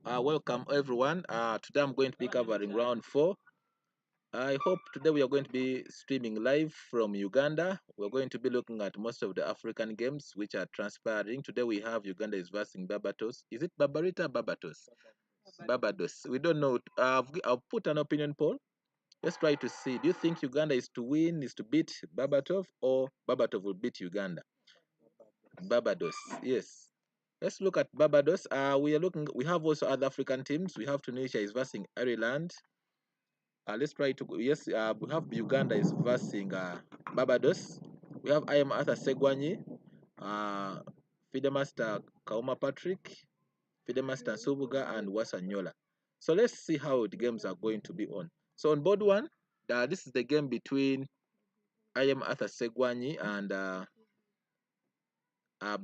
Welcome everyone. Today I'm going to be covering round 4. I hope today we are going to be streaming live from Uganda. We're going to be looking at most of the African games which are transpiring. Today we have Uganda is versing Barbados. Is it Barbarita or Barbados? Barbados. We don't know. I'll put an opinion poll. Let's try to see. Do you think Uganda is to win, is to beat Barbados, or Barbados will beat Uganda? Barbados, yes. Let's look at Barbados. We have also other African teams. We have Tunisia is versing Ireland. Let's try to, we have Uganda is versing Barbados. We have I am Arthur Segwanyi, Fidemaster Kauma Patrick, Fidemaster Subuga, and Wasanyola. So let's see how the games are going to be on. So on board one, this is the game between I am Arthur Segwanyi and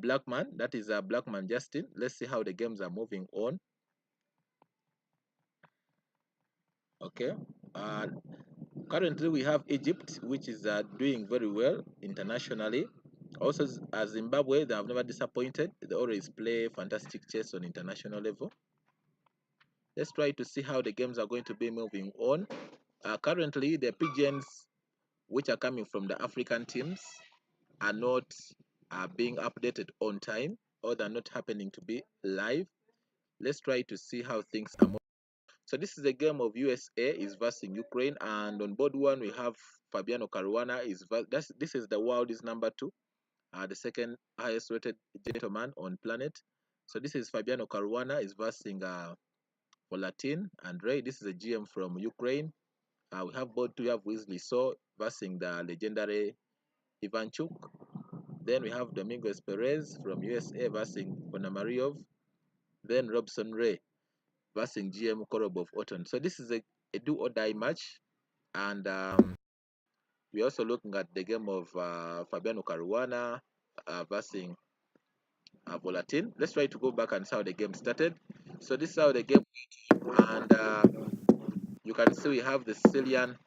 Blackman. That is Blackman Justin. Let's see how the games are moving on. Okay. Currently, we have Egypt, which is doing very well internationally. Also, Zimbabwe, they have never disappointed. They always play fantastic chess on international level. Let's try to see how the games are going to be moving on. Currently, the pigeons which are coming from the African teams are not being updated on time, or they're not happening to be live. Let's try to see how things are moving. So this is a game of USA is versing Ukraine, and on board one we have Fabiano Caruana this is the world is number 2, the second highest rated gentleman on planet. So this is Fabiano Caruana is versing Latin and Ray. This is a GM from Ukraine. We have board 2, we have Weasley So versing the legendary Ivanchuk. Then we have Domingos Perez from USA versing Bonamariov. Then Robson Ray versing GM Korob of Otton. So this is a do or die match, and we're also looking at the game of Fabiano Caruana versing Volatin. Let's try to go back and see how the game started. So this is how the game went, and you can see we have the Sicilian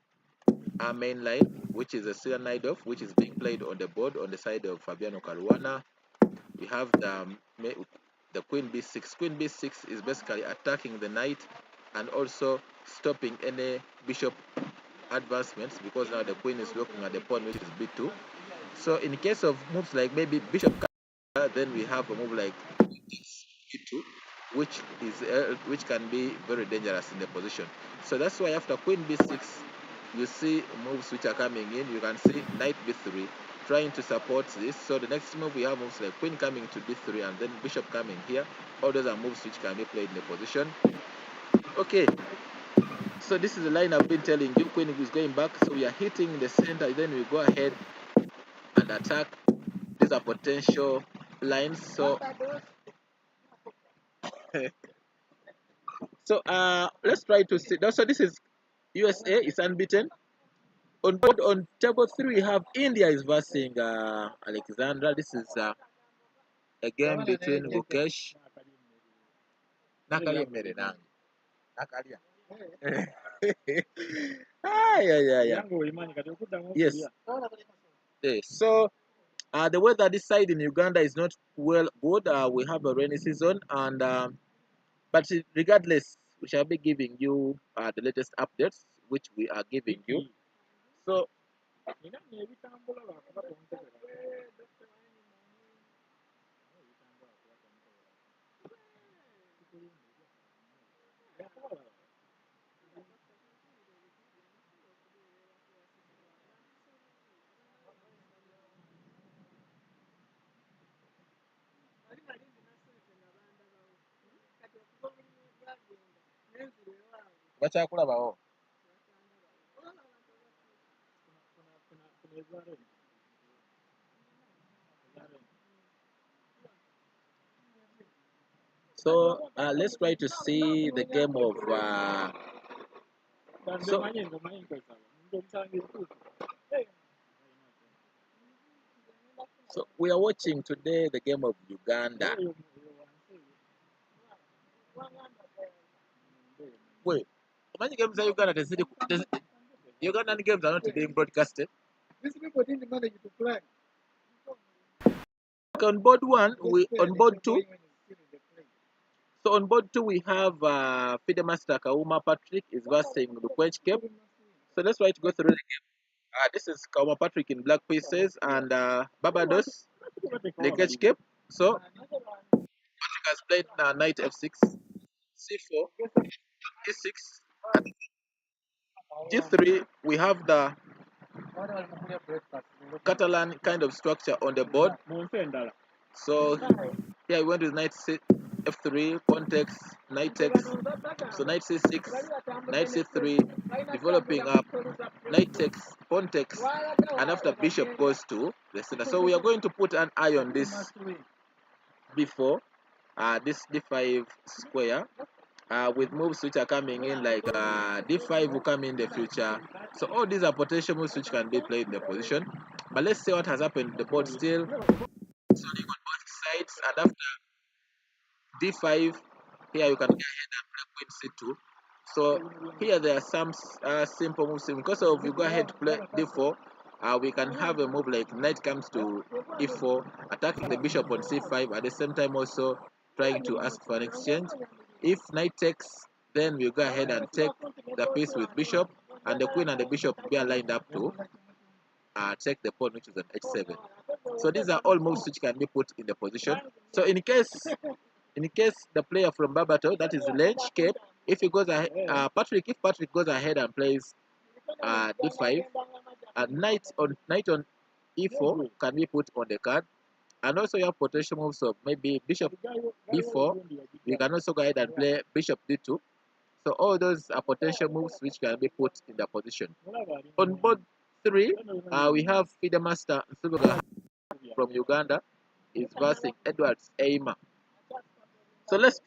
main line, which is a Syrian Naidov, which is being played on the board on the side of Fabiano Caruana. We have the Queen B6. Queen B6 is basically attacking the knight and also stopping any bishop advancements, because now the queen is looking at the pawn, which is B2. So in case of moves like maybe bishop, then we have a move like B2, which can be very dangerous in the position. So that's why after Queen B6, you see moves which are coming in. You can see Knight B3 trying to support this. So the next move we have moves like Queen coming to B3 and then Bishop coming here. All those are moves which can be played in the position. Okay. So this is the line I've been telling you. Queen is going back. So we are hitting the center. Then we go ahead and attack. These are potential lines. So let's try to see. So this is USA is unbeaten. On board on table 3 we have India is versing Alexandra. This is a game between Mukesh. Yes. So the weather this side in Uganda is not well good. We have a rainy season, and but regardless, we shall be giving you the latest updates, which we are giving you. So bakyakulabawo. So let's try to see the game of so we are watching today the game of Uganda. Wait, how many games are Uganda? Ugandan games are not being broadcasted. These people didn't manage to plan. On board one, on board two. So on board two, we have FIDE Master Kauma Patrick is versing the Quench Cape. So let's try to go through the game. This is Kauma Patrick in black pieces and Barbados, Lekech Cape. So Patrick has played knight f6, c4, e6, and g3. We have the Catalan kind of structure on the board. So here we went with knight f3, pawn takes, knight takes. So knight c6, knight c3, developing up, knight takes, pawn takes, and after bishop goes to the center. So we are going to put an eye on this b4, this d5 square, with moves which are coming in like d5 will come in the future. So all these are potential moves which can be played in the position. But let's see what has happened. The board still swinging on both sides, and after d5, here you can go ahead and play queen c2. So here there are some simple moves. Because of you go ahead to play d4, we can have a move like knight comes to e4, attacking the bishop on c5, at the same time also trying to ask for an exchange. If knight takes, then we go ahead and take the piece with bishop, and the queen and the bishop be aligned up to take the pawn which is on h7. So these are all moves which can be put in the position. So in case the player from Barbados, that is Lynch Cape, if he goes ahead, if Patrick goes ahead and plays d5, knight on e4 can be put on the card, and also you have potential moves of maybe bishop b4. You can also go ahead and play bishop d2. So all those are potential moves which can be put in the position. On board 3, we have FIDE Master from Uganda is versing Edwards Aima. So let's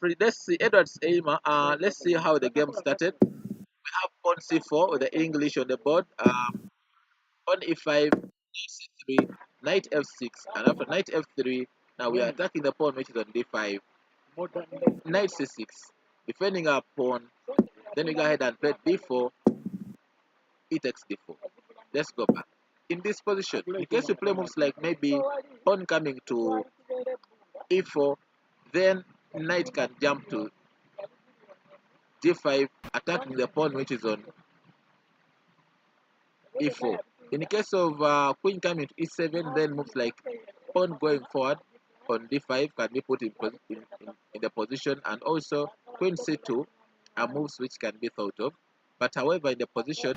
see Edwards Aima. Let's see how the game started. We have pawn c4 with the English on the board. Pawn e5, c3, knight f6, and after knight f3, now we are attacking the pawn which is on d5. Knight c6, defending our pawn. Then we go ahead and play d4, e takes d4. Let's go back. In this position, in case you play moves like maybe pawn coming to e4, then knight can jump to d5, attacking the pawn which is on e4. In the case of queen coming to e7, then moves like pawn going forward on d5 can be put in the position, and also queen c2 are moves which can be thought of. But however, in the position,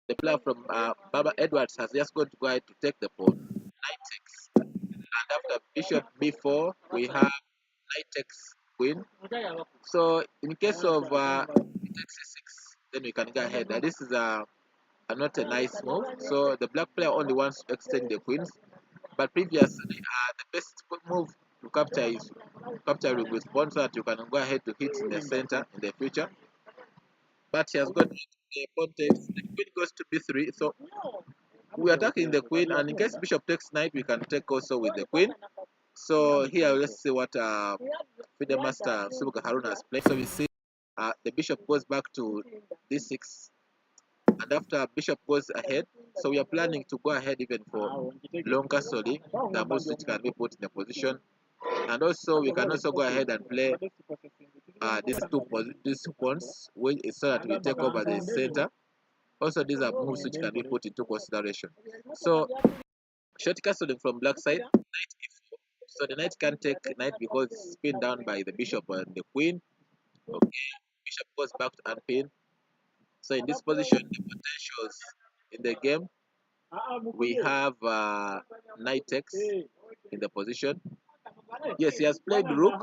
the player from Baba Edwards has just got to go ahead to take the pawn. Knight takes, and after bishop b4, we have knight takes queen. So in case of takes c6, then we can go ahead. This is not a nice move. So the black player only wants to extend the queens. But previously, the best move to capture is capturing with pawn so that you can go ahead to hit in the center in the future. But he has got the pawn takes. The queen goes to b3. So we are attacking the queen, and in case bishop takes knight, we can take also with the queen. So here, let's see what FIDE Master Subuka Haruna has played. So we see the bishop goes back to d6, and after bishop goes ahead, so we are planning to go ahead even for long castling, the moves which can be put in the position, and also we can also go ahead and play these two pawns, so that we take over the center. Also, these are moves which can be put into consideration. So short castling from black side, knight e4. So the knight can't take knight because it's pinned down by the bishop and the queen. Okay, bishop goes back to unpin. So in this position, the potentials in the game, we have knight takes in the position. Yes, he has played rook.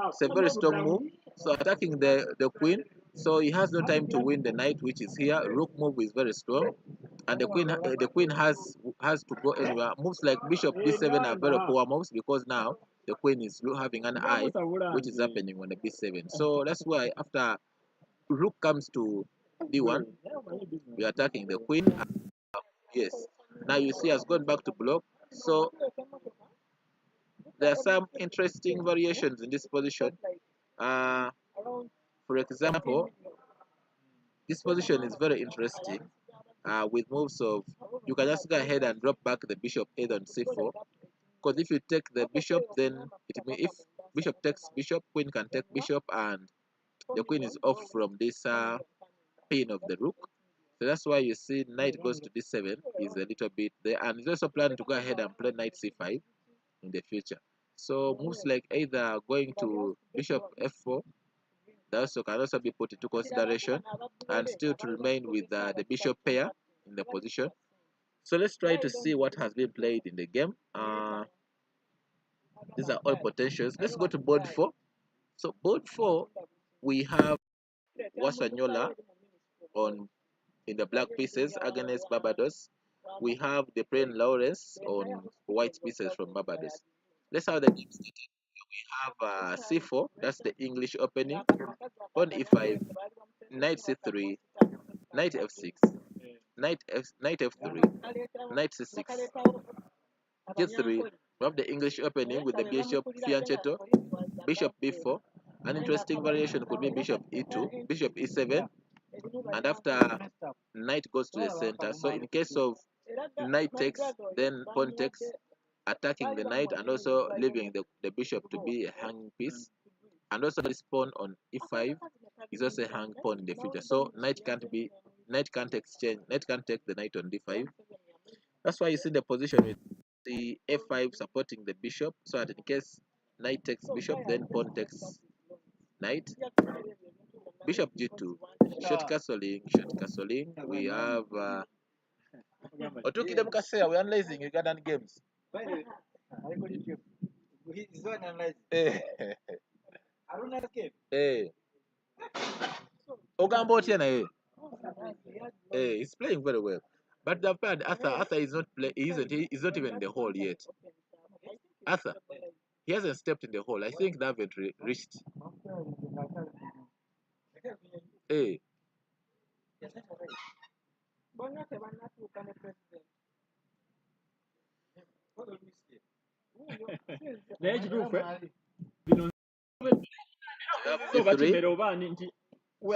It's a very strong move. So attacking the queen. So he has no time to win the knight, which is here. Rook move is very strong, and the queen has to go anywhere. Moves like bishop b7 are very poor moves because now the queen is having an eye, which is happening on the b7. So that's why after rook comes to d1, we are attacking the queen. Yes. Now you see has gone back to block. So there are some interesting variations in this position. For example, this position is very interesting with moves of, you can just go ahead and drop back the bishop either on c4, because if you take the bishop, then it means if bishop takes bishop, queen can take bishop, and the queen is off from this pin of the rook. So that's why you see knight goes to d7 is a little bit there, and he's also planning to go ahead and play knight c5 in the future. So moves like either going to bishop f4, that also can also be put into consideration, and still to remain with the bishop pair in the position. So let's try to see what has been played in the game. These are all potentials. Let's go to board 4. So board 4, we have Wasanyola on in the black pieces against Barbados. We have the plain Lawrence on white pieces from Barbados. Let's have the game started. We have c4, that's the English opening. Pawn e5, knight c3, knight f6, knight f3, knight c6, g3. We have the English opening with the bishop fianchetto, bishop b4. An interesting variation could be bishop e2, bishop e7, and after knight goes to the center. So in case of knight takes, then pawn takes, attacking the knight and also leaving the bishop to be a hanging piece. And also this pawn on e5 is also a hang pawn in the future. So knight can't exchange, knight can't take the knight on d5. That's why you see the position with the f5 supporting the bishop, so that in case knight takes bishop, then pawn takes knight. Bishop g2, short castling. We have Otukide Mukasea, we're analyzing Ugandan games. Ogamba otya naye. He's playing very well. But the fact Arthur is not play, he's not even in the hole yet. Arthur, he hasn't stepped in the hole. I think they haven't reached.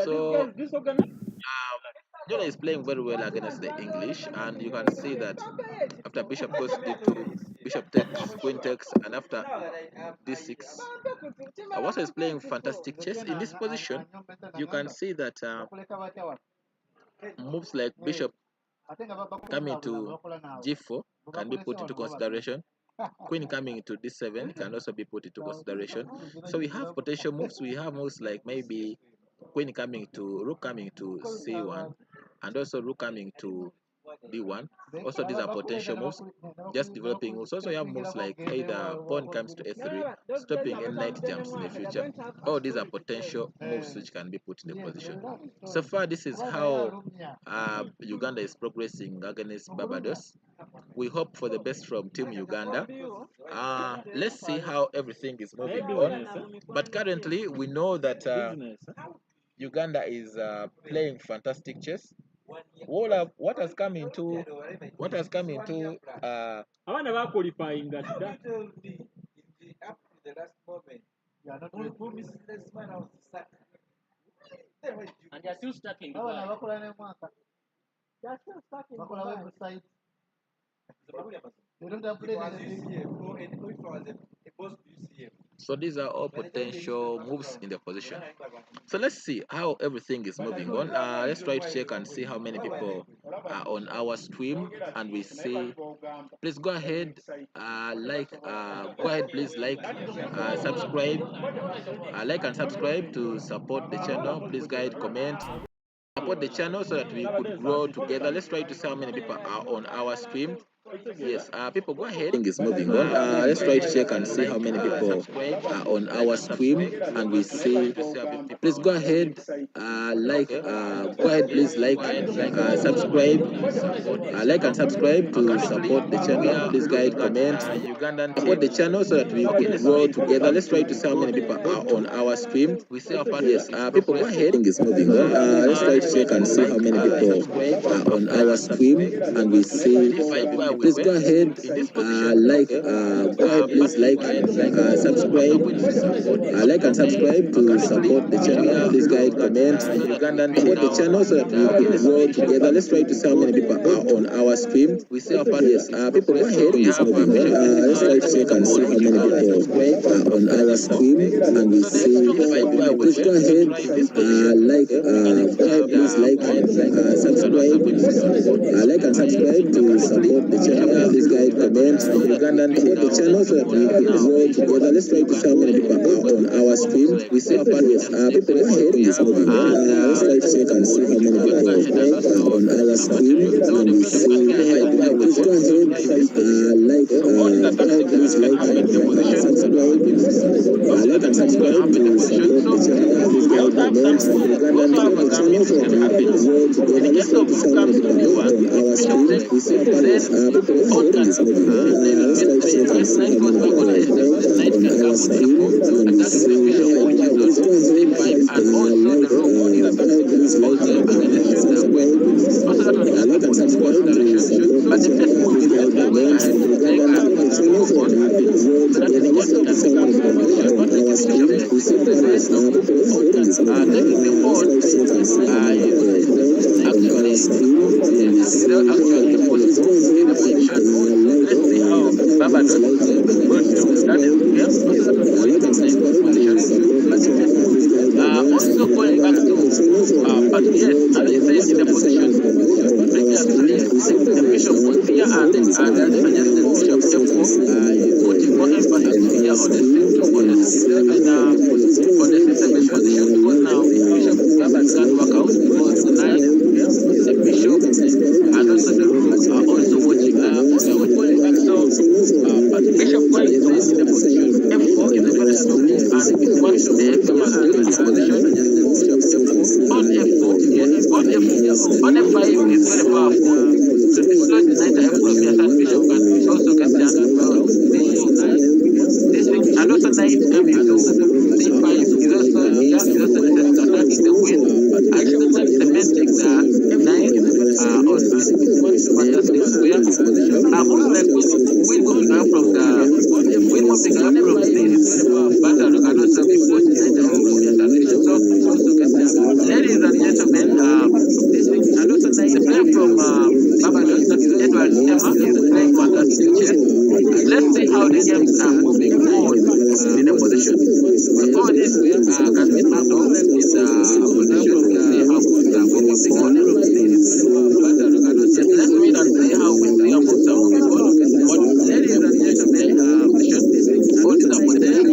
So Jonah is playing very well against the English, and you can see that after bishop goes d2, bishop takes, queen takes, and after d6, Awasa is playing fantastic chess. In this position, you can see that moves like bishop coming to g4 can be put into consideration. Queen coming to d7 can also be put into consideration. So we have potential moves. We have moves like maybe queen coming to, rook coming to c1, and also rook coming to d1. Also these are potential moves, just developing moves. Also you have moves like either pawn comes to a3, stopping any knight jumps in the future. All these are potential moves which can be put in the position. So far this is how Uganda is progressing against Barbados. We hope for the best from Team Uganda. Let's see how everything is moving on. But currently we know that Uganda is playing fantastic chess. What has come into abana baqualifying that and they are still stuck in Dubai. They are still stuck in Dubai. They don't have So these are all potential moves in the position. So let's see how everything is moving on. Let's try to check and see how many people are on our stream, and we see. Please go ahead, please subscribe, like and subscribe to support the channel. Please go ahead, comment, support the channel so that we could grow together. Let's try to see how many people are on our stream. Yes, people, go ahead. Thing is moving on. Let's try to check and see how many people are on our stream, and we see. Please go ahead, go ahead, please subscribe, like and subscribe to support the channel. Please go ahead, comment, support the channel so that we could grow together. Let's try to see how many people are on our stream. We see our partners. Yes, people, go ahead. Thing is moving on. Let's try to check and see how many people are on our stream, and we see. please go ahead, like, go ahead, please like and subscribe. Like and subscribe to support the channel. Please go ahead, comment, support the channel so that we could grow together. Let's try to see how many people are on our stream. Yes, people, go ahead. Let's try to check and see how many people are on our stream, and we see. Please go ahead, like, go ahead, please like and subscribe. Like and subscribe to support the channel. Please go ahead, comment, Ugandan, support the channel so that we could grow together. Let's try to see how many people are on our stream. We see. Yes, people, go ahead. Let's try to check and see how many people are on our stream, and we see. Please go ahead, like, go ahead, please like and subscribe. Like and subscribe to support the channel. Please go ahead, comment, Ugandan, support the channel so that we could grow together. Let's try to see how many people are on our stream. We see. Yes, people, go ahead. Let's try to check and see how many people are on our stream, and we see. And also the robot is also subscribe to support but the Facebook is the way I also going back to but yes, as I said in the position previously, the bishop was here and the suggested bishop putting more emphasis here on the system on the system position because now Bishop Gabbard can't work out because tonight the bishop and also the rules are also watching going back but Bishop going in the position F4 is a very strong move and it's what the position on F4, yes, on F5 is very powerful. So this is not the night I have to be a bishop and also can stand as well. This thing, and also knight coming to C5 is also that is the win. I should not cementing the knight on fantastic square. I'm also like win moving out from the win moving out from this battle can also be forced tonight I have to be a bishop. So also can stand. Ladies and gentlemen, this thing, and also the player from Barbados, that is Edward Emma, is playing fantastic chess. Let's see how the games are moving forward in the position. Before this can be knocked off in the position, we see how good are moving on. Let's wait and see how we see how moves are moving on. But ladies and gentlemen, position, what is the position?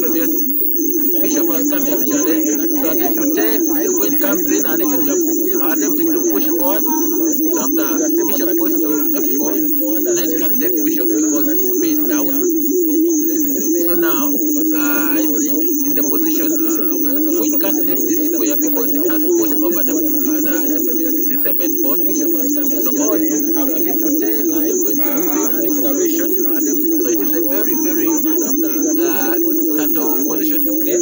FBS Bishop has come here to challenge, so that if you take, the wind comes in and even you are attempting to push forward, so after Bishop goes to F4, knight can take Bishop because it's pinned down. So now, I think in the position, Queen can't leave this square because it has gone over the C7 pawn. So all if you take consideration, so it is a very, very subtle position to play.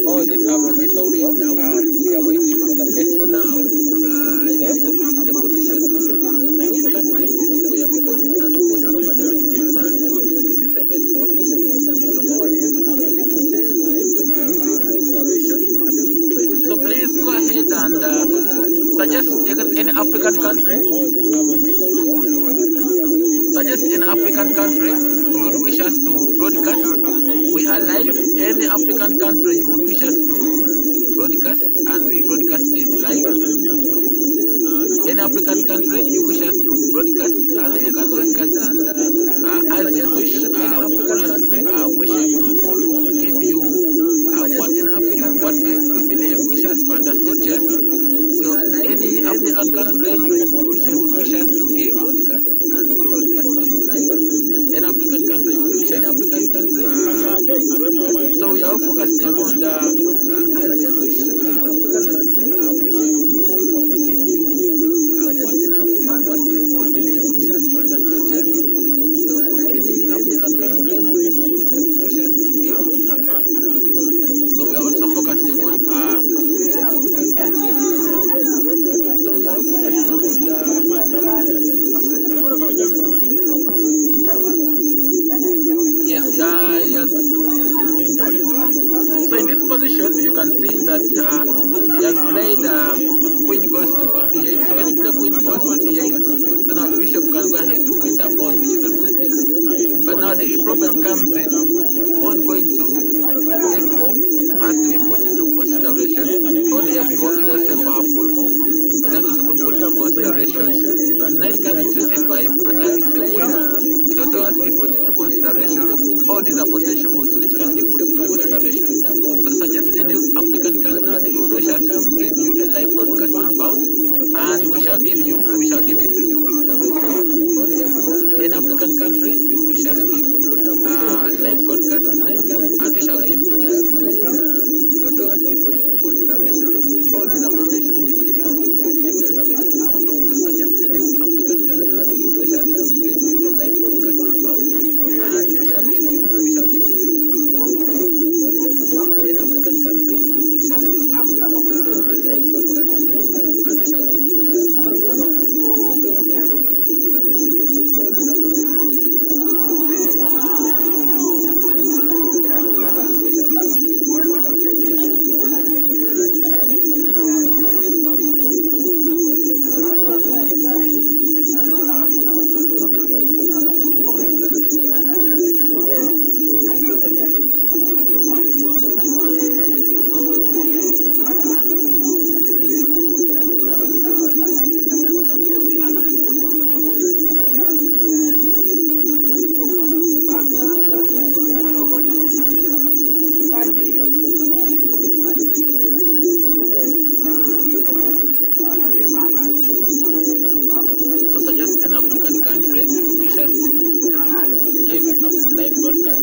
All this have a bit of pinned down. We are waiting for the best. So now, in the position, Queen can't leave this square because it has gone over the C7 pawn. So all if you take consideration, so please go ahead and suggest any African country. Suggest an African country you would wish us to broadcast. We are live. Any African country you would wish us to broadcast, and we broadcast it live. Any African country you wish us to broadcast, and we can broadcast it as you wish. We are wishing to give you what we believe wish us fantastic chess. So any African country you would wish us to give broadcast, and we broadcast it live. Any African country you would wish any African country broadcast. So we are focusing on the as you wish. Wishing to give you what we believe wish us fantastic chess. So any African country you would wish us to give broadcast, and we broadcast it. So we are also focusing on so we are focusing on yes. So in this position, you can see that he has played queen goes to d8. So when you play queen goes to d8, so now bishop can go ahead to win the pawn, which is at c6. But now the problem comes in, pawn going to f4 has to be put into consideration. Pawn f4 is also a powerful move. It has also been put into consideration. Knight coming to c5, attacking the queen. It also has to be put into consideration. All these are potential moves which can be put into consideration. So suggest any African country you wish us to give you a live broadcast about, and we shall give it to you. Any African country you wish us to give live broadcast, and we shall give it to you. It also has to be put into consideration. All these are potential moves which can be put into consideration. So suggest any African country you wish us to give you a live broadcast about, and we shall give it to you. Any African country you wish us to give live broadcast, and we shall give it to you. All these are potential moves which can be put into So suggest an African country you wish us to give a live broadcast.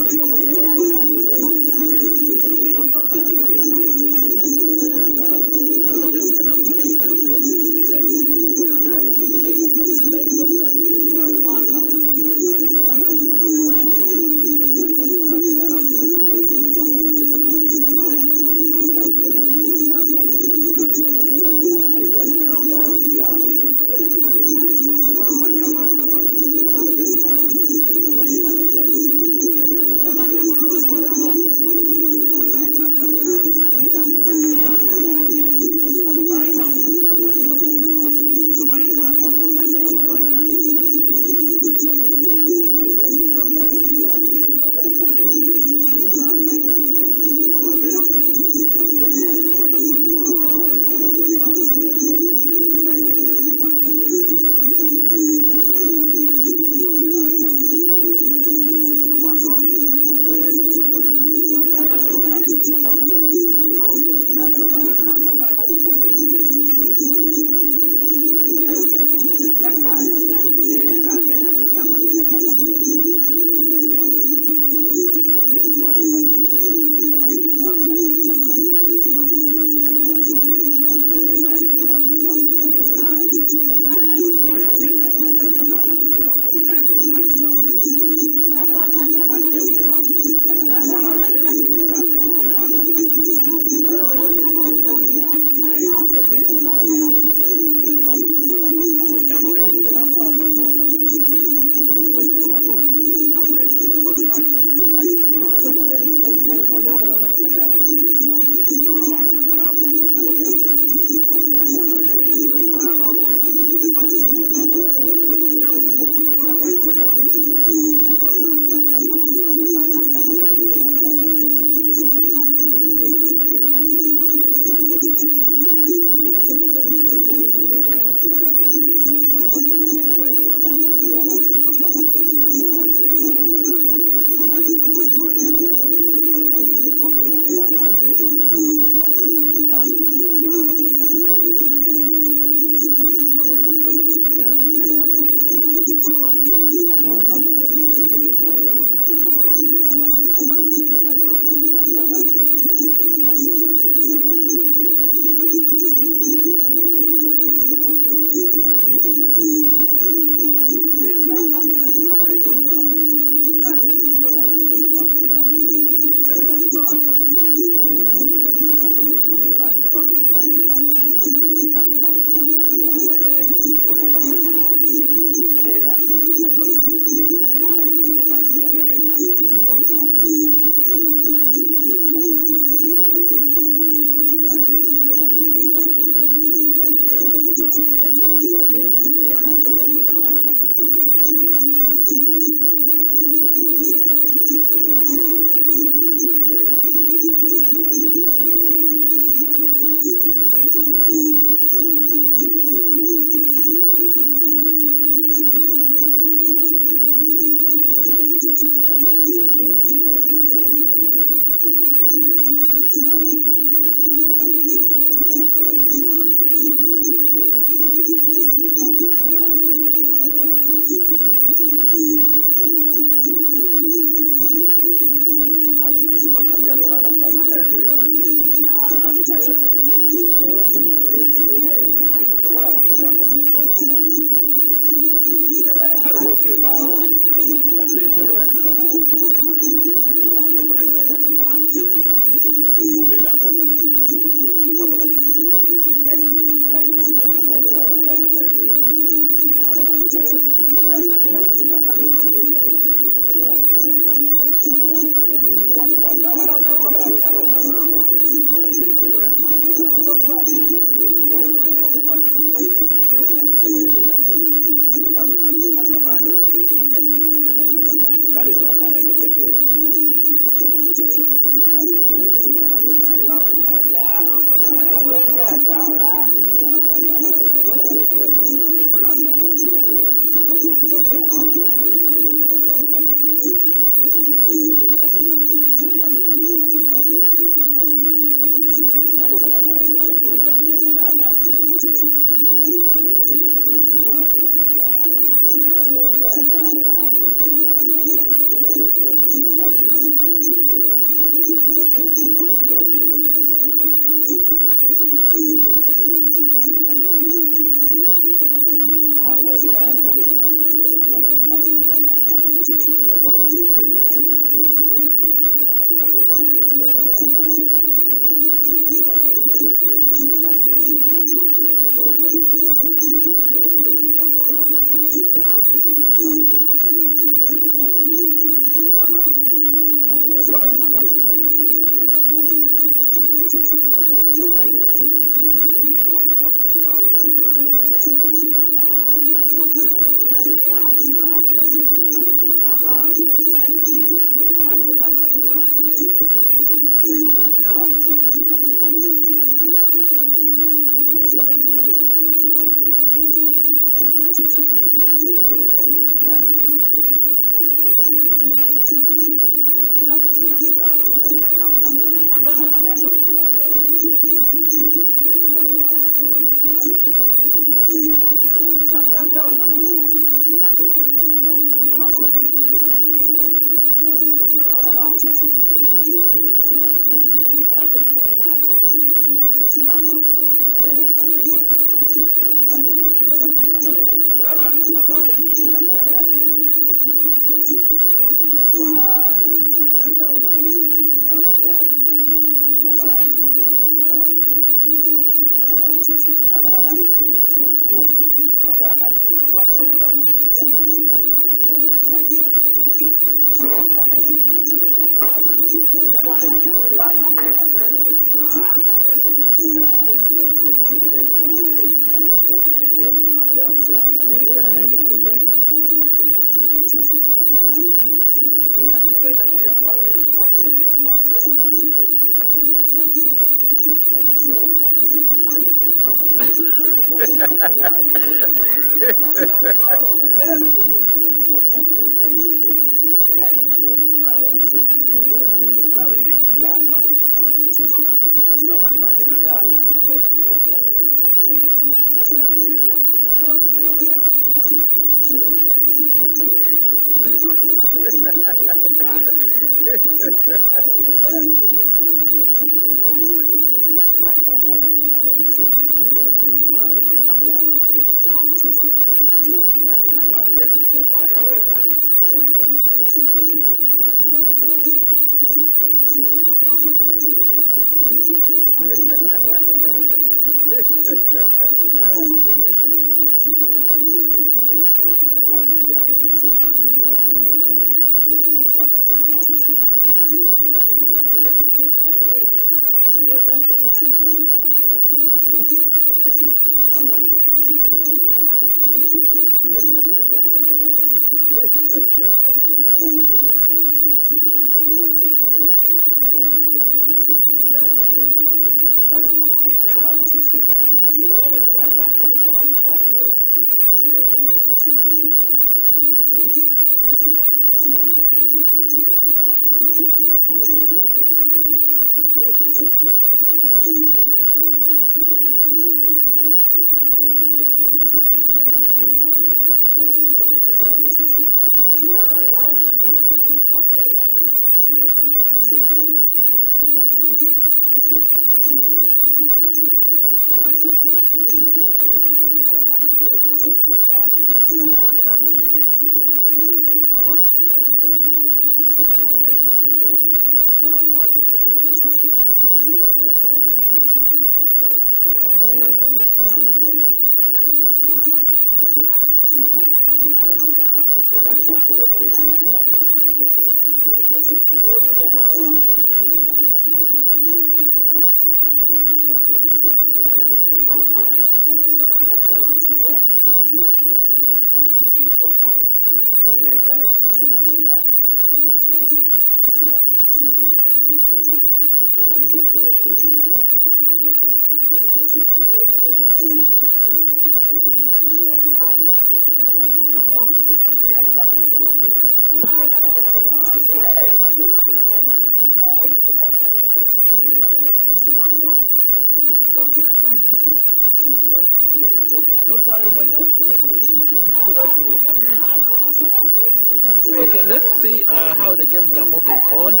Okay, let's see how the games are moving on.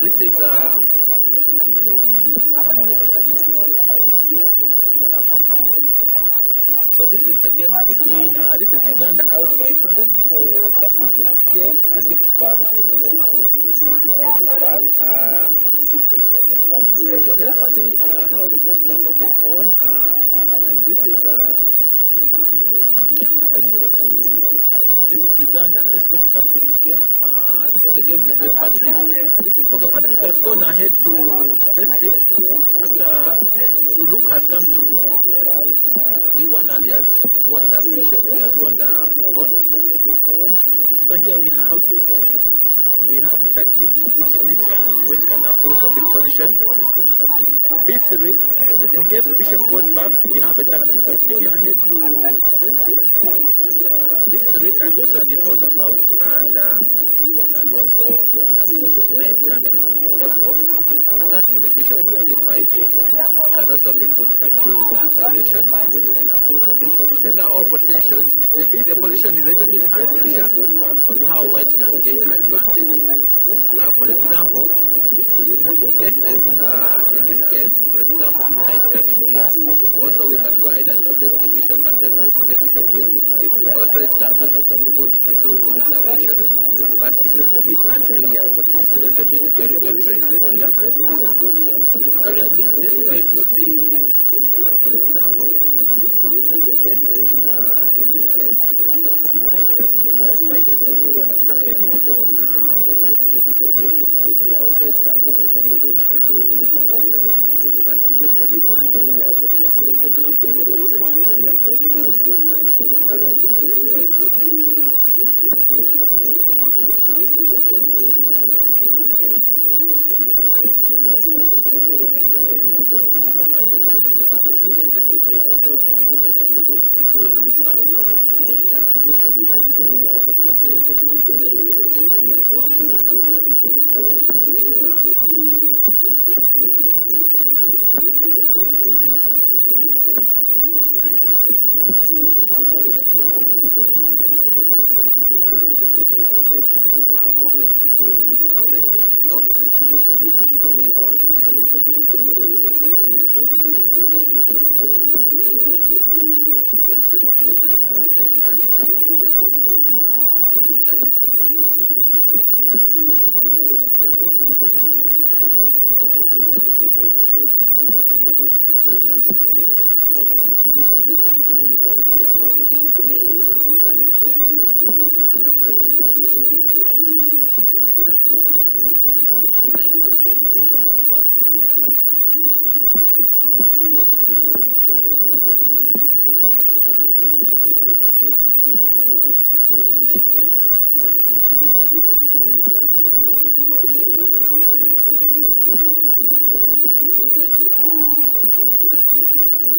This is so this is the game between this is Uganda. I was trying to look for the Egypt game, Egypt versus Luxembourg. Let's try to see. Okay, let's see how the games are moving on. This is okay. Let's go to. This is Uganda. Let's go to Patrick's game. This is the game between Patrick. Okay, Patrick has gone ahead to. Let's see. After Rook has come to D1 and he has won the bishop. He has won the pawn. So here we have a tactic which can accrue from this position. B3. In case bishop goes back, we have a tactic which begins. After B3 can also be thought about, and also knight coming to F4, attacking the bishop on C5 can also be put into consideration. These are all potentials. The position is a little bit unclear on how white can gain advantage. For example, in cases, in this case, for example, knight coming here, also we can go ahead and take the bishop and then rook takes the queen. Also, it can be put into consideration, but it's a little bit unclear. It's a little bit very, very, very unclear. So currently, let's try to see, for example, in this case, for example, knight coming here. Let's try to see what's happening on then rook takes the queen. Also, it can be put into consideration, but it's a little bit unclear. It's a little bit very, very, very unclear. We are also looking at the game of currently. Let's try to see how Egypt is considered. So, board one we have GM Fauzi Adam on board one. For example, versus Luxembourg. Let's try to see what's happening from white. Looks back. Let's try to see how the game started. So looks back played friend from playing the GMP Fauzi Adam from Egypt. Let's see. We have E4, C5. Then we have knight comes to F3. Knight goes to C6. Bishop goes to B5. So this is the Solimo opening. So this opening, it helps you to avoid all the theory which is involved in the Sicilian figure. So in case of maybe it's like knight goes to D4, we just take off the knight and then we go ahead and short castle D. That is the main move which can be played here in case the knight jumps to D4. So we see how it went on D6 opening, short castle D. Bishop goes to D7. So GM Fauzi is playing fantastic chess. And after C3, we are trying to hit in the center. Knight F6. So the pawn is being attacked. The main move which can be played here. Rook goes to E1. Short castle D. H3, avoiding any bishop or knight jumps which can happen in the future. On C5 now, we are also putting focus on C3. We are fighting for this square which is happening to be on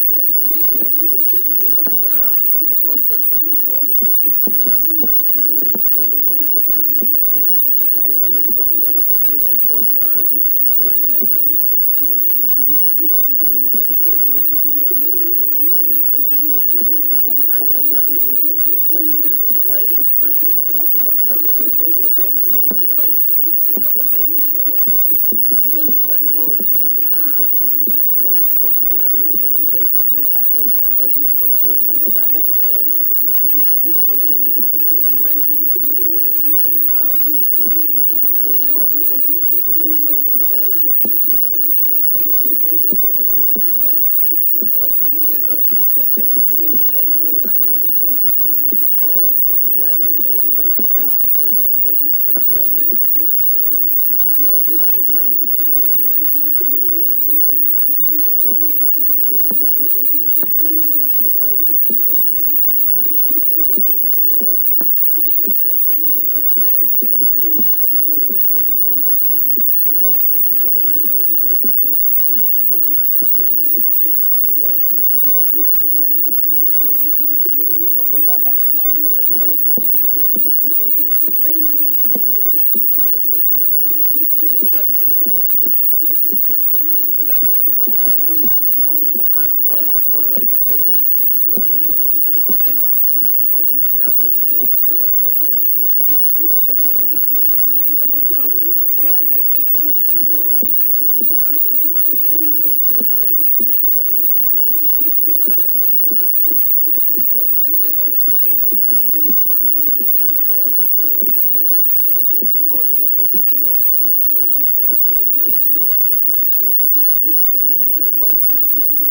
D4. So after pawn goes to D4, we shall see some exchanges happening on the board. Then D4. D4 is a strong move. In case you go ahead and play moves like this, it is a little bit on C5 now. We are also putting focus unclear. So in case E5 can be put into consideration. So you went ahead to play E5, and after knight E4, you can see that all these pawns are still in space. So in this position, he went ahead to play because you see this knight is putting more pressure on the pawn which is on D4.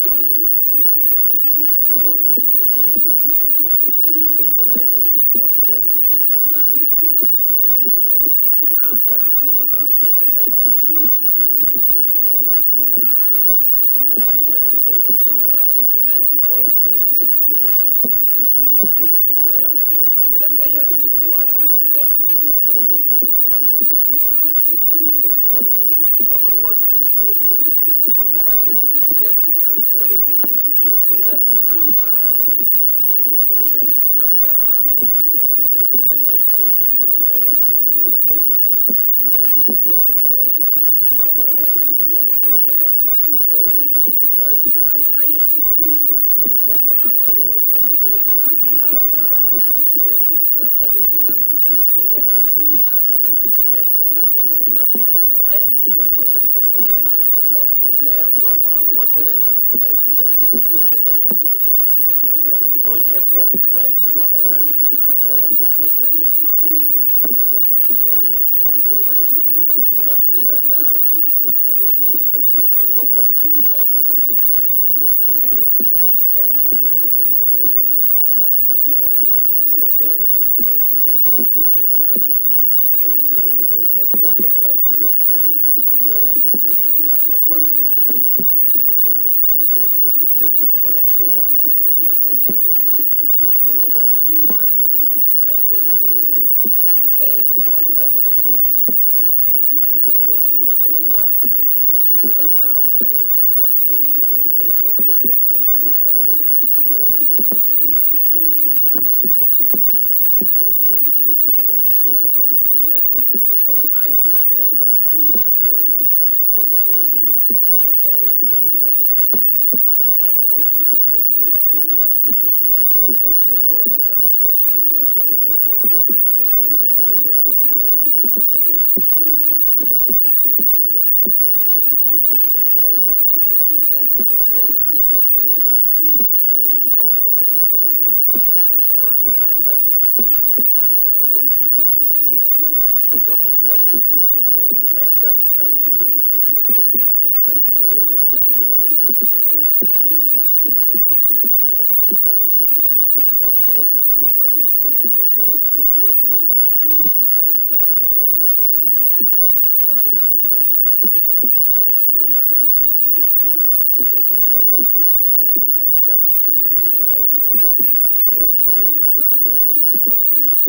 down is the position. So in this position, if queen goes ahead to win the pawn, then queen can come in on d4, and moves like knight coming to g5 can be thought of, because you can't take the knight because there is a checkmate looming on the g2 square. So that's why he has ignored and is trying to develop the bishop to come on the b2 board. So on board 2 still Egypt, we look at the Egypt game. So in Egypt, we see that we have in this position after let's try to go through the game slowly. So let's begin from move 10 after short castling from white. So in white we have IM Wafa Karim from Egypt, and we have in Luxembourg, that is black. We have Bernard. Bernard is playing the black from Luxembourg. So I am went for short castling, and Luxembourg player from Port Beren is playing bishop e7. So on f4, trying to attack and dislodge the queen from the b6. Yes, on a5. You can see that the Luxembourg opponent is trying to play fantastic chess, as you can see in the game. That's how the game is going to be transferring. So we see queen goes back to attack, b8, on c3, taking over the square, which is a short castling. Rook goes to e1, knight goes to e8. All these are potential moves. Bishop goes to e1, so that now we can even support any advancements on the queen side. Those also can be put into consideration. Bishop goes here, bishop takes, queen takes, and then knight goes here. So now we see that all eyes are there, and there's no way you can upgrade because the board is at e5. So let's see, knight goes to d6. So all these are potential squares where we can land our pieces, and also we are protecting our pawn, which is on d7. Bishop goes to d3. So in the future, moves like queen f3 can be thought of, and such moves are not good to. Also moves like knight coming to this d6, attacking the rook. In case of any rook moves, then knight can come on to b6, attacking the rook, which is here. Moves like rook coming to s3, rook going to b3, attacking the pawn, which is on b7. All those are moves which can be thought of. So it is a paradox which is playing in the game. Let's see how. Let's try to see board three. Board three from Egypt.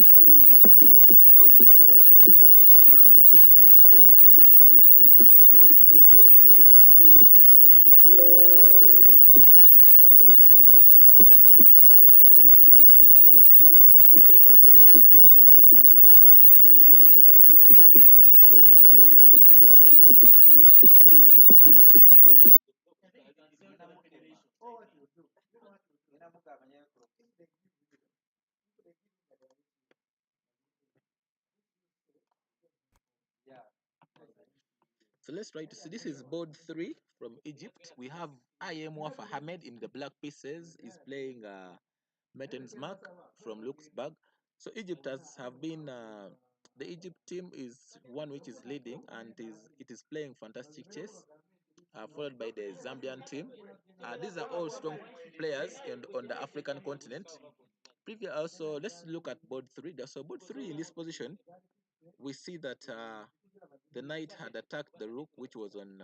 Board three from Egypt. We have moves like rook coming to s3, rook going to b3, attacking the pawn, which is on b7. All those are moves which can be thought of. So it is a paradox which. So board three from Egypt. Let's see how. Let's try to see board three. Board three from Egypt. Board three. So let's try to see. This is board three from Egypt. We have IM Wafa Hamed in the black pieces. Is playing Mertens Mark from Luxembourg. So Egypt has have been the Egypt team is one which is leading, and it is playing fantastic chess, followed by the Zambian team. These are all strong players on the African continent. Previous also, let's look at board three. So board three in this position, we see that the knight had attacked the rook, which was on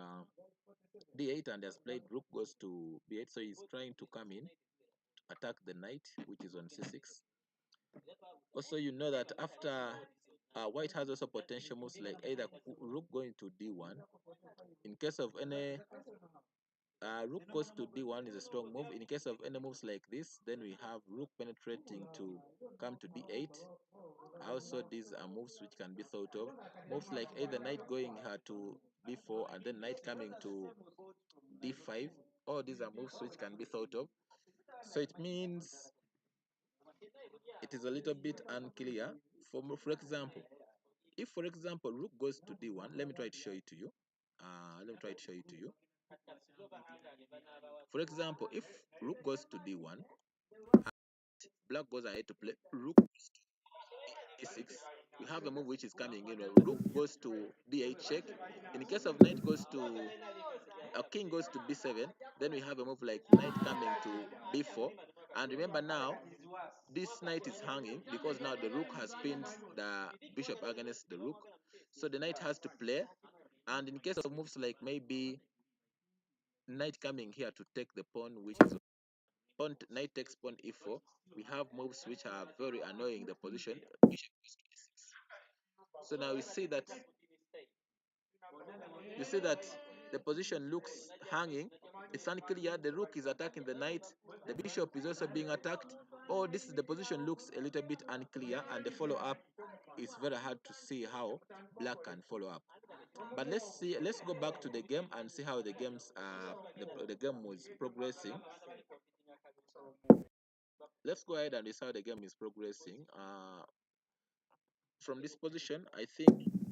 d8, and has played rook goes to b8. So he's trying to come in, attack the knight, which is on c6. Also, you know that after white has also potential moves like either rook going to d1. In case of any rook goes to d1 is a strong move. In case of any moves like this, then we have rook penetrating to come to d8. Also, these are moves which can be thought of. Moves like either knight going to b4 and then knight coming to d5. All these are moves which can be thought of. So it means it is a little bit unclear. For example, if for example rook goes to d1, let me try to show it to you. Let me try to show it to you. For example, if rook goes to d1, black goes ahead to play rook d6. We have a move which is coming in. Rook goes to d8 check. In case of knight goes to a king goes to b7, then we have a move like knight coming to b4. And remember now, this knight is hanging because now the rook has pinned the bishop against the rook. So the knight has to play. And in case of moves like maybe knight coming here to take the pawn, which is pawn, knight takes pawn e4, we have moves which are very annoying the position. Bishop goes to e6. So now we see that the position looks hanging. It's unclear. The rook is attacking the knight. The bishop is also being attacked. Oh, this is the position looks a little bit unclear, and the follow-up is very hard to see how black can follow up. But let's see. Let's go back to the game and see how the the game was progressing. Let's go ahead and see how the game is progressing. From this position, I think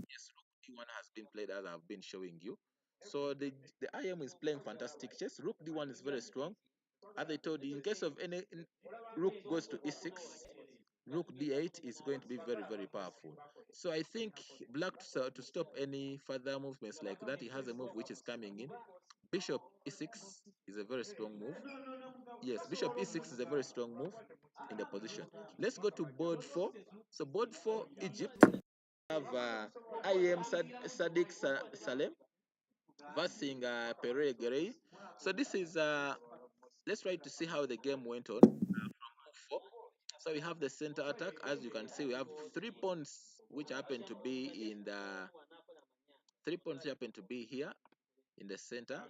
yes, rook d1 has been played as I've been showing you. So the IM is playing fantastic chess. Rook d1 is very strong. As I told you, in case of any rook goes to e6, rook d8 is going to be very, very powerful. So I think black to stop any further movements like that, he has a move which is coming in. Bishop e6 is a very strong move. Yes, bishop e6 is a very strong move in the position. Let's go to board 4. So board 4, Egypt have IM Sadiq Salem versus Pere Guerrey. So this is let's try to see how the game went on from move 4. So we have the center attack. As you can see, we have 3 pawns which happen to be in the 3 pawns happen to be here in the center.